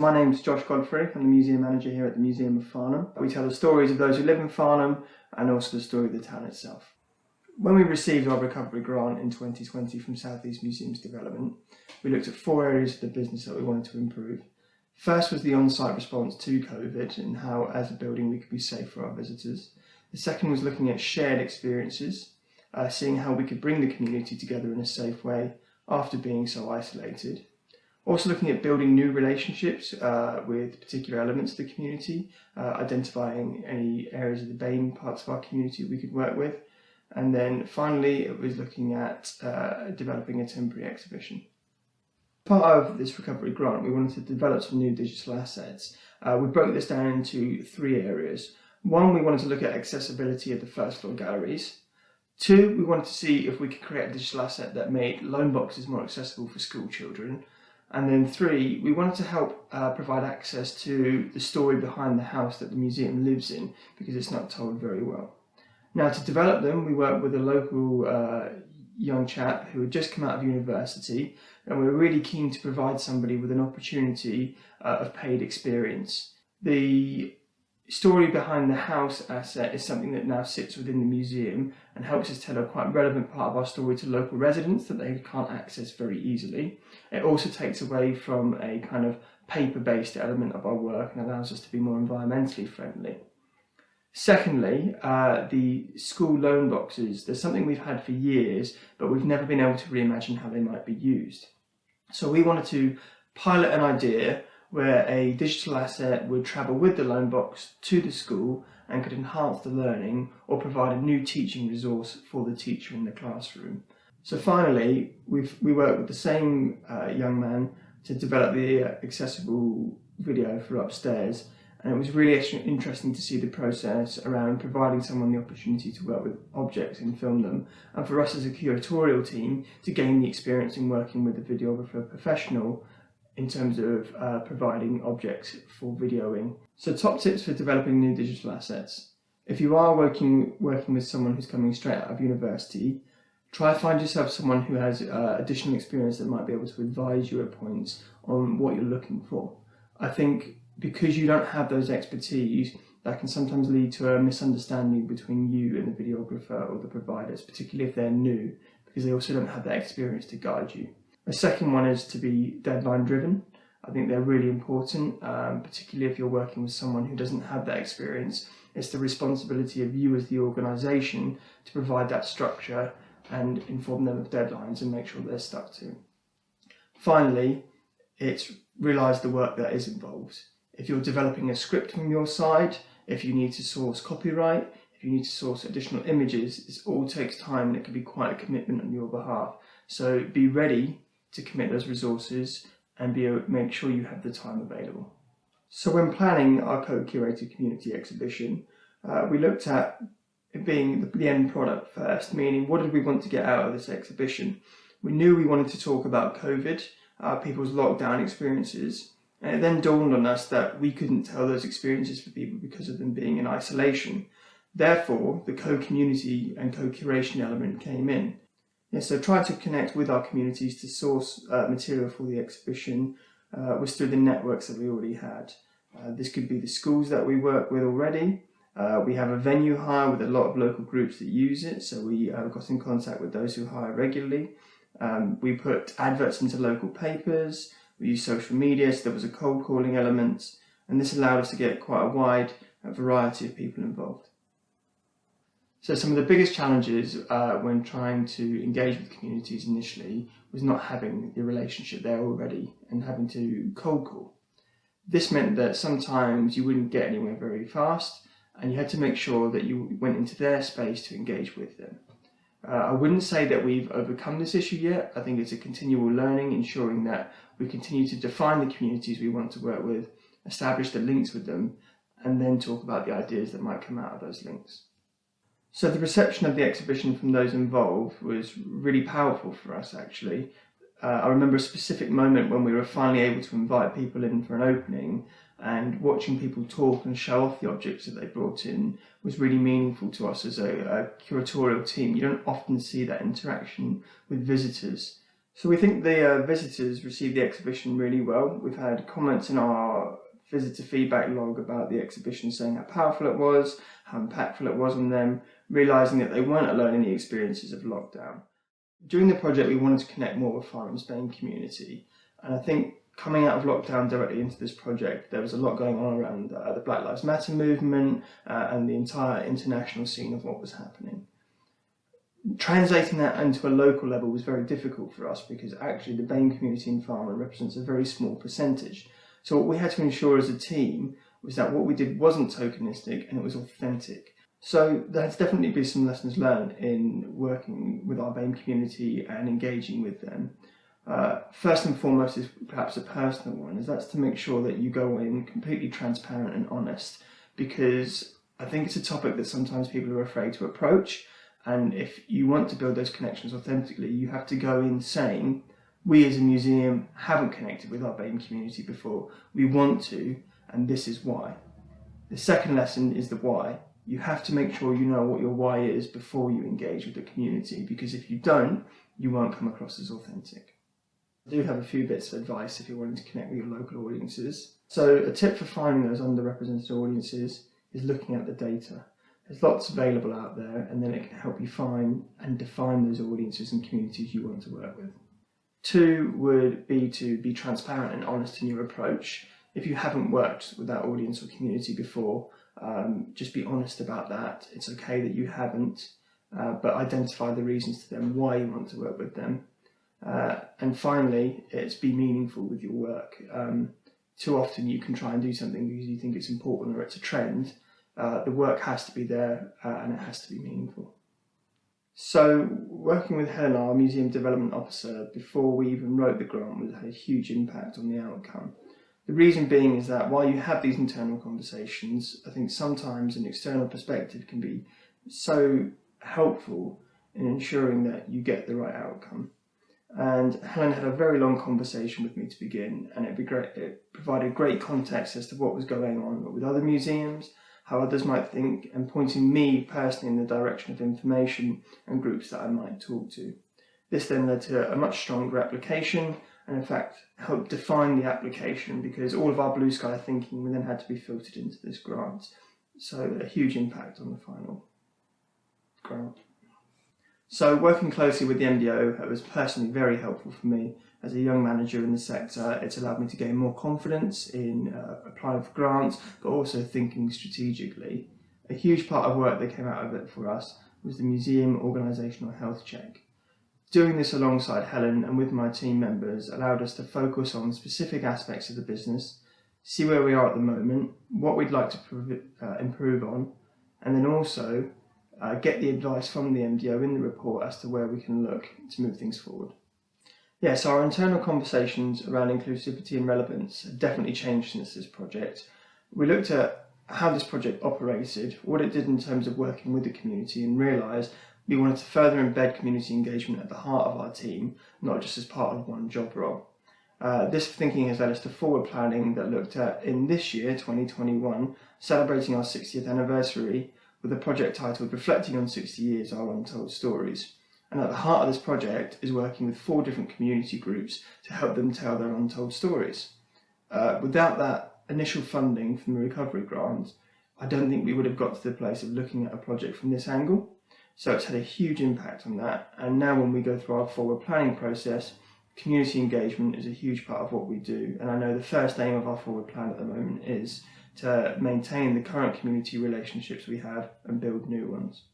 My name's Josh Godfrey. I'm the museum manager here at the Museum of Farnham. We tell the stories of those who live in Farnham and also the story of the town itself. When we received our recovery grant in 2020 from South East Museums Development, we looked at 4 areas of the business that we wanted to improve. First was the on-site response to COVID and how, as a building, we could be safe for our visitors. The second was looking at shared experiences, seeing how we could bring the community together in a safe way after being so isolated. Also looking at building new relationships with particular elements of the community, identifying any areas of the BAME parts of our community we could work with. And then finally, it was looking at developing a temporary exhibition. Part of this recovery grant, we wanted to develop some new digital assets. We broke this down into 3 areas. 1, we wanted to look at accessibility of the first floor galleries. 2, we wanted to see if we could create a digital asset that made loan boxes more accessible for school children. And then 3, we wanted to help provide access to the story behind the house that the museum lives in, because it's not told very well. Now, to develop them, we worked with a local young chap who had just come out of university, and we were really keen to provide somebody with an opportunity of paid experience. The story behind the house asset is something that now sits within the museum and helps us tell a quite relevant part of our story to local residents that they can't access very easily. It also takes away from a kind of paper-based element of our work and allows us to be more environmentally friendly. Secondly, the school loan boxes. There's something we've had for years, but we've never been able to reimagine how they might be used. So we wanted to pilot an idea where a digital asset would travel with the loan box to the school and could enhance the learning or provide a new teaching resource for the teacher in the classroom. So finally, we worked with the same young man to develop the accessible video for upstairs, and it was really interesting to see the process around providing someone the opportunity to work with objects and film them, and for us as a curatorial team to gain the experience in working with a videographer professional in terms of providing objects for videoing. So top tips for developing new digital assets. If you are working with someone who's coming straight out of university, try to find yourself someone who has additional experience that might be able to advise you at points on what you're looking for. I think because you don't have those expertise, that can sometimes lead to a misunderstanding between you and the videographer or the providers, particularly if they're new, because they also don't have that experience to guide you. The second one is to be deadline driven. I think they're really important, particularly if you're working with someone who doesn't have that experience. It's the responsibility of you as the organisation to provide that structure and inform them of deadlines and make sure they're stuck to. Finally, it's realise the work that is involved. If you're developing a script from your side, if you need to source copyright, if you need to source additional images, it all takes time and it can be quite a commitment on your behalf. So be ready to commit those resources and make sure you have the time available. So when planning our co-curated community exhibition, we looked at it being the end product first, meaning what did we want to get out of this exhibition? We knew we wanted to talk about COVID, people's lockdown experiences, and it then dawned on us that we couldn't tell those experiences for people because of them being in isolation. Therefore, the co-community and co-curation element came in. So trying to connect with our communities to source material for the exhibition was through the networks that we already had. This could be the schools that we work with already. We have a venue hire with a lot of local groups that use it, so we got in contact with those who hire regularly. We put adverts into local papers, we used social media, so there was a cold calling element, and this allowed us to get quite a wide variety of people involved. So some of the biggest challenges when trying to engage with communities initially was not having the relationship there already and having to cold call. This meant that sometimes you wouldn't get anywhere very fast and you had to make sure that you went into their space to engage with them. I wouldn't say that we've overcome this issue yet. I think it's a continual learning, ensuring that we continue to define the communities we want to work with, establish the links with them, and then talk about the ideas that might come out of those links. So the reception of the exhibition from those involved was really powerful for us, actually. I remember a specific moment when we were finally able to invite people in for an opening, and watching people talk and show off the objects that they brought in was really meaningful to us as a curatorial team. You don't often see that interaction with visitors. So we think the visitors received the exhibition really well. We've had comments in our visitor feedback log about the exhibition saying how powerful it was, how impactful it was on them, realising that they weren't alone in the experiences of lockdown. During the project, we wanted to connect more with Farnham's BAME community, and I think coming out of lockdown directly into this project, there was a lot going on around the Black Lives Matter movement and the entire international scene of what was happening. Translating that into a local level was very difficult for us because actually the BAME community in Farnham represents a very small percentage. So what we had to ensure as a team was that what we did wasn't tokenistic and it was authentic. So there's definitely been some lessons learned in working with our BAME community and engaging with them. First and foremost is perhaps a personal one, is that's to make sure that you go in completely transparent and honest, because I think it's a topic that sometimes people are afraid to approach. And if you want to build those connections authentically, you have to go in saying, we as a museum haven't connected with our BAME community before. We want to, and this is why. The second lesson is the why. You have to make sure you know what your why is before you engage with the community, because if you don't, you won't come across as authentic. I do have a few bits of advice if you're wanting to connect with your local audiences. So a tip for finding those underrepresented audiences is looking at the data. There's lots available out there, and then it can help you find and define those audiences and communities you want to work with. 2 would be to be transparent and honest in your approach. If you haven't worked with that audience or community before, just be honest about that. It's okay that you haven't, but identify the reasons to them why you want to work with them. And finally, it's be meaningful with your work. Too often you can try and do something because you think it's important or it's a trend. The work has to be there and it has to be meaningful. So working with Helen, our Museum Development Officer, before we even wrote the grant had a huge impact on the outcome. The reason being is that while you have these internal conversations, I think sometimes an external perspective can be so helpful in ensuring that you get the right outcome. And Helen had a very long conversation with me to begin, and it provided great context as to what was going on with other museums, how others might think, and pointing me personally in the direction of information and groups that I might talk to. This then led to a much stronger application, and in fact helped define the application, because all of our blue sky thinking then had to be filtered into this grant. So a huge impact on the final grant. So working closely with the MDO was personally very helpful for me. As a young manager in the sector, it's allowed me to gain more confidence in applying for grants, but also thinking strategically. A huge part of work that came out of it for us was the museum organisational health check. Doing this alongside Helen and with my team members allowed us to focus on specific aspects of the business, see where we are at the moment, what we'd like to improve on, and then also get the advice from the MDO in the report as to where we can look to move things forward. Yes, our internal conversations around inclusivity and relevance have definitely changed since this project. We looked at how this project operated, what it did in terms of working with the community, and realised we wanted to further embed community engagement at the heart of our team, not just as part of one job role. This thinking has led us to forward planning that looked at, in this year, 2021, celebrating our 60th anniversary with a project titled Reflecting on 60 Years, Our Untold Stories. And at the heart of this project is working with 4 different community groups to help them tell their untold stories. Without that initial funding from the recovery grant, I don't think we would have got to the place of looking at a project from this angle. So it's had a huge impact on that. And now when we go through our forward planning process, community engagement is a huge part of what we do. And I know the first aim of our forward plan at the moment is to maintain the current community relationships we have and build new ones.